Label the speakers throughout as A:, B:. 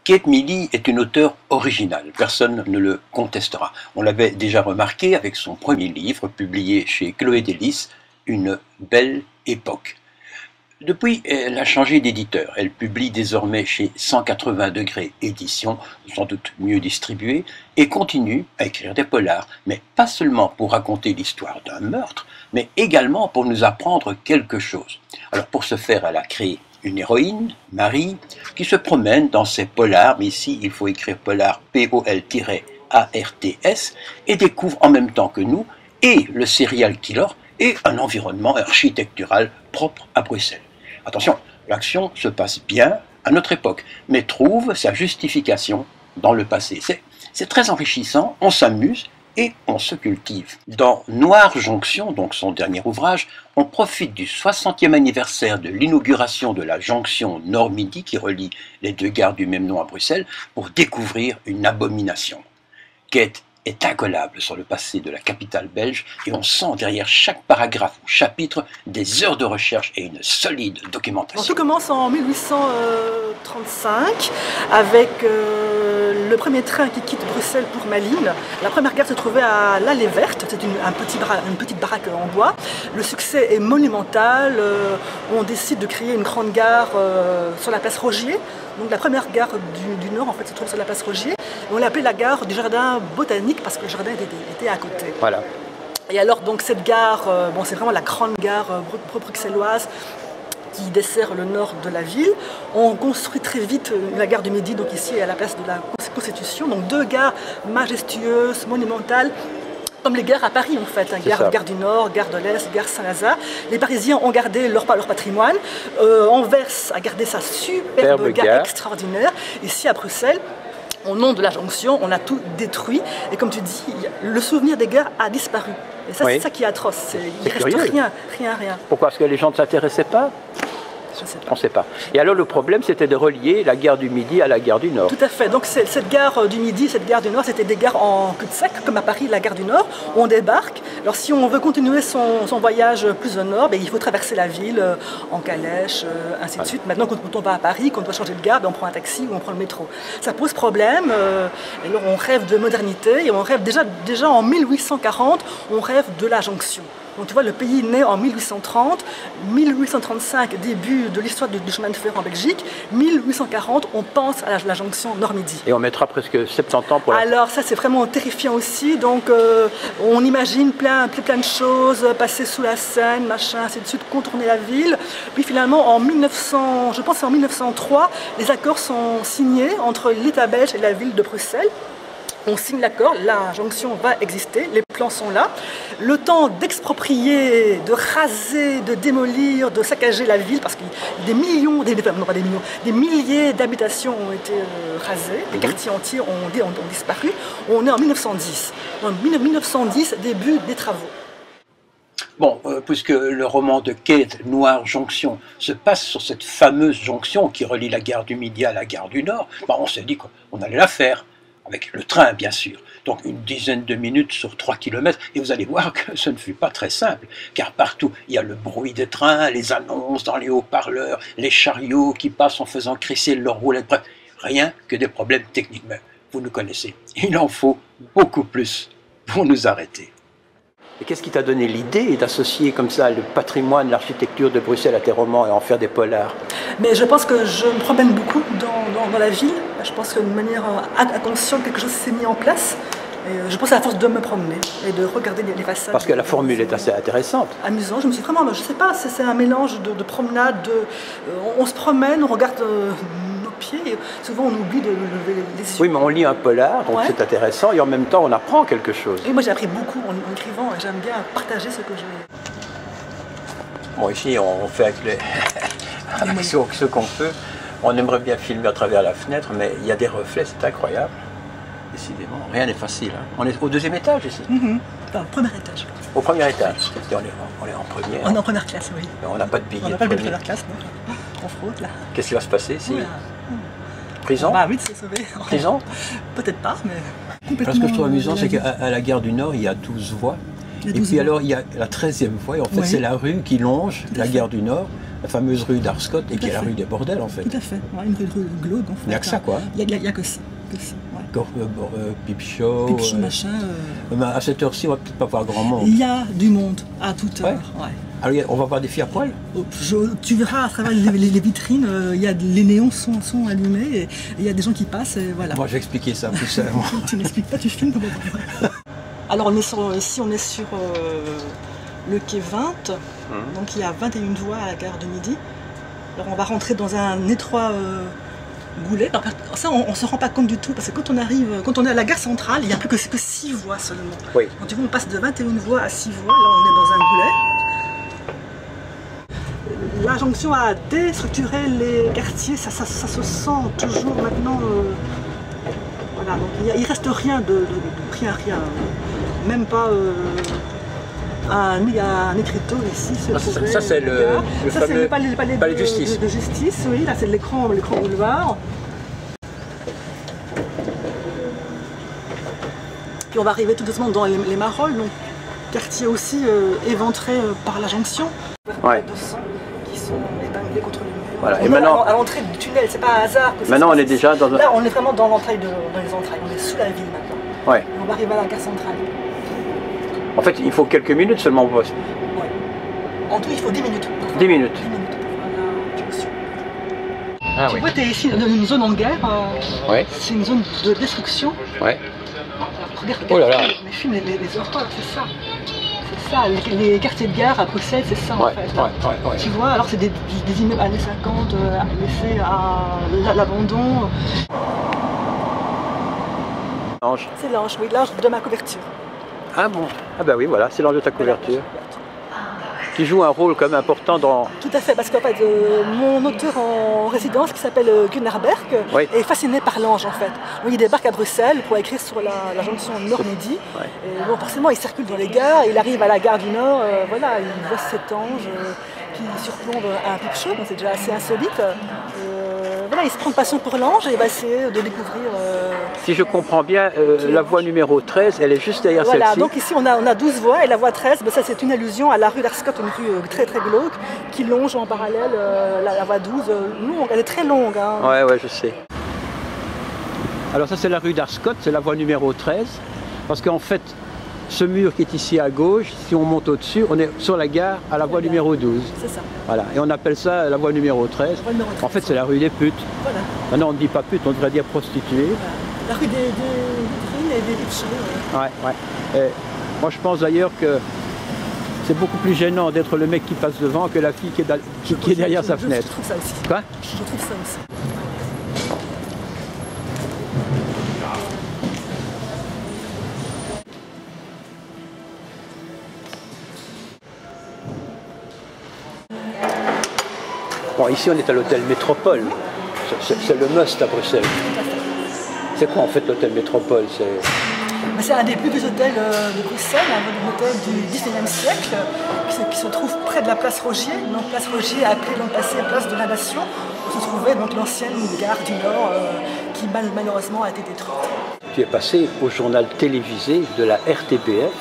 A: Kate Milley est une auteure originale, personne ne le contestera. On l'avait déjà remarqué avec son premier livre, publié chez Chloé Délices, Une belle époque. Depuis, elle a changé d'éditeur. Elle publie désormais chez 180 degrés éditions, sans doute mieux distribuée, et continue à écrire des polars, mais pas seulement pour raconter l'histoire d'un meurtre, mais également pour nous apprendre quelque chose. Alors pour ce faire, elle a créé une héroïne, Marie, qui se promène dans ses polars, mais ici il faut écrire polar P-O-L-A-R-T-S, et découvre en même temps que nous et le serial killer et un environnement architectural propre à Bruxelles. Attention, l'action se passe bien à notre époque, mais trouve sa justification dans le passé. C'est très enrichissant, on s'amuse et on se cultive. Dans Noire Jonction, donc son dernier ouvrage, on profite du 60e anniversaire de l'inauguration de la jonction Nord-Midi qui relie les deux gares du même nom à Bruxelles pour découvrir une abomination. Kate est incollable sur le passé de la capitale belge et on sent derrière chaque paragraphe ou chapitre des heures de recherche et une solide documentation.
B: Tout commence en 1835 avec le premier train qui quitte Bruxelles pour Malines. La première gare se trouvait à l'Allée Verte, c'est une petite baraque en bois. Le succès est monumental, on décide de créer une grande gare sur la place Rogier. Donc la première gare du Nord en fait se trouve sur la place Rogier. On l'a appelée la gare du jardin botanique parce que le jardin était à côté.
A: Voilà.
B: Et alors donc cette gare, c'est vraiment la grande gare bruxelloise qui dessert le nord de la ville. On construit très vite la gare du Midi, donc ici à la place de la Constitution. Donc deux gares majestueuses, monumentales. Comme les gares à Paris en fait, gare du Nord, gare de l'Est, gare Saint-Lazare. Les Parisiens ont gardé leur patrimoine. Anvers a gardé sa superbe gare extraordinaire. Ici à Bruxelles, au nom de la jonction, on a tout détruit. Et comme tu dis, le souvenir des gares a disparu. Et ça, c'est ça qui est atroce. Il ne reste rien.
A: Pourquoi? Parce que les gens ne s'intéressaient pas?
B: Je sais pas.
A: On ne sait pas. Et alors le problème, c'était de relier la gare du Midi à la gare du Nord.
B: Tout à fait. Donc cette gare du Midi, cette gare du Nord, c'était des gares en cul-de-sac, comme à Paris, la gare du Nord. On débarque. Alors si on veut continuer son voyage plus au nord, il faut traverser la ville en calèche, ainsi de suite. Maintenant, quand on va à Paris, quand on doit changer de gare, on prend un taxi ou on prend le métro. Ça pose problème. Et alors on rêve de modernité et on rêve déjà en 1840, on rêve de la jonction. Donc tu vois, le pays naît en 1830, 1835, début de l'histoire du chemin de fer en Belgique, 1840, on pense à la jonction Nord-Midi.
A: Et on mettra presque 70 ans pour la...
B: Alors ça c'est vraiment terrifiant aussi, donc on imagine plein de choses, passer sous la Seine, machin, ainsi de suite, contourner la ville. Puis finalement en 1903, les accords sont signés entre l'État belge et la ville de Bruxelles. On signe l'accord, la jonction va exister, les plans sont là. Le temps d'exproprier, de raser, de démolir, de saccager la ville, parce que des milliers d'habitations ont été rasées, des quartiers entiers ont disparu. On est en 1910. En 1910, début des travaux.
A: Bon, puisque le roman de Kate, Noire Jonction, se passe sur cette fameuse jonction qui relie la gare du Midi à la gare du Nord, on s'est dit qu'on allait la faire. Avec le train, bien sûr. Donc une dizaine de minutes sur 3 km. Et vous allez voir que ce ne fut pas très simple. Car partout, il y a le bruit des trains, les annonces dans les haut-parleurs, les chariots qui passent en faisant crisser leurs roulettes. Bref, rien que des problèmes techniques. Mais vous nous connaissez. Il en faut beaucoup plus pour nous arrêter. Et qu'est-ce qui t'a donné l'idée d'associer comme ça le patrimoine, l'architecture de Bruxelles à tes romans et en faire des polars?
B: Mais je pense que je me promène beaucoup dans la ville. Je pense que de manière inconsciente, quelque chose s'est mis en place. Et je pense à la force de me promener et de regarder les façades.
A: Parce que la formule est assez intéressante.
B: Amusant. Je me suis vraiment, je sais pas, c'est un mélange de promenade. On se promène, on regarde nos pieds. Et souvent, on oublie de lever les yeux.
A: Oui, mais on lit un polar, donc c'est intéressant. Et en même temps, on apprend quelque chose.
B: Et moi, j'ai appris beaucoup en écrivant. Et j'aime bien partager ce que je...
A: Bon, ici, on fait avec ce qu'on peut. On aimerait bien filmer à travers la fenêtre, mais il y a des reflets, c'est incroyable. Décidément, rien n'est facile. Hein. On est au 2e étage ici.
B: Au premier étage.
A: Au premier étage. Et on est en première.
B: On est en première classe, oui.
A: Mais on n'a pas de billet.
B: On n'a pas de billet de première classe, non. On fraude là.
A: Qu'est-ce qui va se passer ici?
B: Prison? Bah oui, c'est sauvé.
A: Prison?
B: Peut-être pas, mais
A: complètement. Ce que je trouve amusant, c'est qu'à la gare du Nord, il y a 12 voies. Et puis alors, il y a la 13e voie, et en fait, c'est la rue qui longe la gare du Nord la fameuse rue d'Arscott, et qui est la rue des bordels, en fait.
B: Tout à fait, ouais, une rue glauque, en fait.
A: Il n'y a que ça, quoi.
B: Il n'y a que ça.
A: Pipe show,
B: machin.
A: À cette heure-ci, on va peut-être pas voir grand monde.
B: Il y a du monde à toute heure. Ouais.
A: Alors, on va voir des filles à poil.
B: Tu verras à travers les vitrines, les néons sont allumés et il y a des gens qui passent. Et voilà.
A: Moi, je vais expliquer ça plus seulement.
B: Tu n'expliques pas, tu filmes. Alors, ici, on est sur le quai 20, donc il y a 21 voies à la gare de Midi. Alors, on va rentrer dans un étroit goulet. Alors, ça, on ne se rend pas compte du tout parce que quand on est à la gare centrale, il n'y a plus que 6 voies seulement.
A: Oui.
B: Donc, du coup, on passe de 21 voies à 6 voies. Là, on est dans un goulet. La jonction a déstructuré les quartiers, ça se sent toujours maintenant. Voilà, donc il ne reste rien rien. Même pas un écriteau ici.
A: Ça c'est le fameux palais de justice.
B: De justice, oui, là c'est l'écran boulevard. Puis on va arriver tout doucement dans les Marolles, donc quartier aussi éventré par la jonction.
A: Ouais.
B: Qui sont épinglés contre le mur.
A: Voilà.
B: Et maintenant, à l'entrée du tunnel, c'est pas un hasard.
A: Maintenant, on est déjà dans un...
B: Là, on est vraiment dans les entrailles, on est sous la ville maintenant.
A: Ouais.
B: On va arriver à la gare centrale.
A: En fait, il faut quelques minutes seulement pour...
B: Ouais. En tout, il faut 10 minutes.
A: 10 minutes.
B: 10 minutes pour faire la jonction.
A: Ah,
B: tu vois, tu es ici dans une zone en guerre.
A: Ouais.
B: C'est une zone de destruction.
A: Ouais.
B: Regarde,
A: Oh là là.
B: Les films, les horreurs, c'est ça. C'est ça, les quartiers de gare à Bruxelles, c'est ça en fait.
A: Ouais.
B: Tu vois, alors c'est des immeubles années 50 laissés à l'abandon.
A: L'ange.
B: C'est l'ange, oui, l'ange de ma couverture.
A: Ah bon? Ah bah oui, voilà, c'est l'ange de ta couverture. Qui joue un rôle quand même important dans...
B: Tout à fait, parce qu'en fait, mon auteur en résidence, qui s'appelle Gunnar Berg, est fasciné par l'ange en fait. Donc, il débarque à Bruxelles pour écrire sur la jonction Nord-Midi. Ouais. Et bon, forcément, il circule dans les gares, il arrive à la gare du Nord, voilà, il voit cet ange qui surplombe un pipe show, donc c'est déjà assez insolite. Voilà, il se prend de passion pour l'ange et il va essayer de découvrir...
A: Si je comprends bien, la voie numéro 13, elle est juste derrière celle-ci.
B: Voilà, donc ici on a 12 voies et la voie 13, ça c'est une allusion à la rue d'Arscott, une rue très très glauque, qui longe en parallèle la voie 12. Nous, elle est très longue. Hein.
A: Ouais, je sais. Alors ça c'est la rue d'Arscott, c'est la voie numéro 13, parce qu'en fait, ce mur qui est ici à gauche, si on monte au-dessus, on est sur la gare à la voie numéro 12. C'est ça. Voilà, et on appelle ça la voie numéro 13. En fait, c'est la rue des putes. Voilà. Maintenant, on ne dit pas pute, on devrait dire prostituée.
B: La rue des vitrines et des riches.
A: Ouais. Et moi, je pense d'ailleurs que c'est beaucoup plus gênant d'être le mec qui passe devant que la fille qui est derrière sa fenêtre.
B: Je trouve ça aussi.
A: Quoi?
B: Je trouve ça aussi.
A: Bon, ici on est à l'hôtel Métropole, c'est le must à Bruxelles. C'est quoi en fait l'hôtel Métropole?
B: C'est un des plus vieux hôtels de Bruxelles, un hôtel du XIXe siècle qui se trouve près de la place Rogier. Donc place Rogier appelée dans le passé place de la Nation, où se trouvait donc l'ancienne gare du Nord qui malheureusement a été détruite.
A: Tu es passé au journal télévisé de la RTBF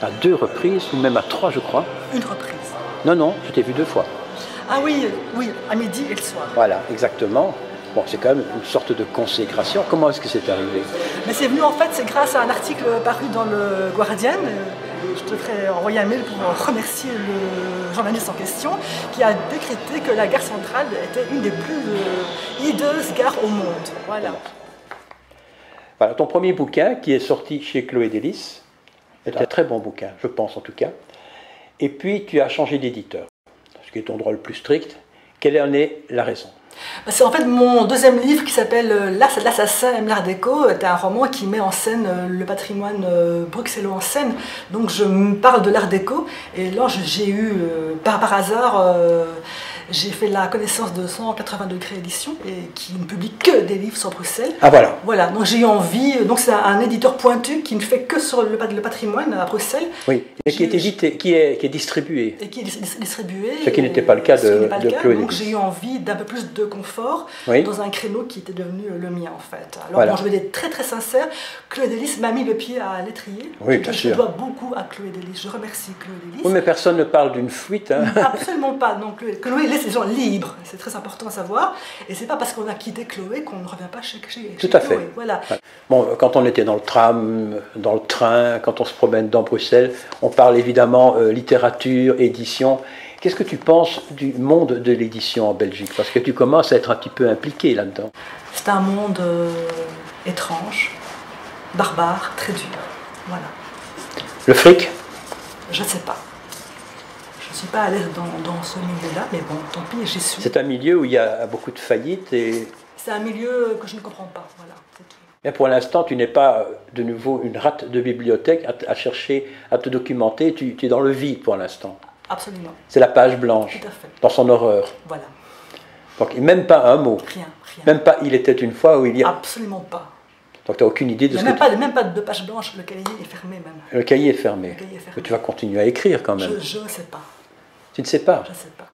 A: à 2 reprises, ou même à 3 je crois.
B: Une reprise.
A: Non, je t'ai vu 2 fois.
B: Ah oui, à midi et le soir.
A: Voilà, exactement. Bon, c'est quand même une sorte de consécration. Comment est-ce que c'est arrivé?
B: Mais c'est venu en fait, c'est grâce à un article paru dans le Guardian. Je te ferai envoyer un mail pour remercier le journaliste en question qui a décrété que la gare centrale était une des plus hideuses gares au monde.
A: Voilà, ton premier bouquin qui est sorti chez Chloé Délice est un très bon bouquin, je pense en tout cas. Et puis tu as changé d'éditeur, ce qui est ton droit le plus strict. Quelle en est la raison?
B: C'est en fait mon deuxième livre qui s'appelle L'assassin aime l'art déco. C'est un roman qui met en scène le patrimoine bruxellois en scène. Donc je me parle de l'art déco et là j'ai eu par hasard J'ai fait la connaissance de 180 degrés édition et qui ne publie que des livres sur Bruxelles.
A: Ah voilà.
B: Voilà, donc j'ai eu envie, donc c'est un éditeur pointu qui ne fait que sur le patrimoine à Bruxelles.
A: Oui, et qui est édité, qui est distribué.
B: Et qui est distribué.
A: Ce qui n'était pas le cas de Chloé
B: Donc
A: Delis.
B: j'ai eu envie d'un peu plus de confort dans un créneau qui était devenu le mien en fait. Alors bon, je vais être très très sincère, Chloé Delis m'a mis le pied à l'étrier.
A: Oui, bien sûr.
B: Je dois beaucoup à Chloé Delis, je remercie Chloé Delis.
A: Oui, mais personne ne parle d'une fuite. Hein.
B: Absolument pas, non. Chloé Delis, c'est des gens libres, c'est très important à savoir. Et c'est pas parce qu'on a quitté Chloé qu'on ne revient pas chez
A: Tout à fait.
B: Chloé. Voilà.
A: Ouais. Bon, quand on était dans le tram, dans le train, quand on se promène dans Bruxelles, on parle évidemment littérature, édition. Qu'est-ce que tu penses du monde de l'édition en Belgique? Parce que tu commences à être un petit peu impliqué là-dedans.
B: C'est un monde étrange, barbare, très dur. Voilà.
A: Le fric?
B: Je ne sais pas. Je ne suis pas à l'aise dans ce milieu-là, mais bon, tant pis, j'y suis.
A: C'est un milieu où il y a beaucoup de faillites et...
B: C'est un milieu que je ne comprends pas, voilà, c'est tout.
A: Mais pour l'instant, tu n'es pas de nouveau une rate de bibliothèque à chercher, à te documenter, tu es dans le vide pour l'instant.
B: Absolument.
A: C'est la page blanche,
B: tout à fait.
A: Dans son horreur.
B: Voilà.
A: Donc même pas un mot.
B: Rien.
A: Même pas il était une fois où il y a...
B: Absolument pas.
A: Donc tu n'as aucune idée de
B: il
A: ce
B: n'y a
A: que...
B: même pas de page blanche, le cahier est fermé même.
A: Le cahier est fermé.
B: Le cahier est fermé.
A: Mais tu vas continuer à écrire quand même.
B: Je ne sais pas.
A: Tu ne sais pas?
B: Je ne sais pas.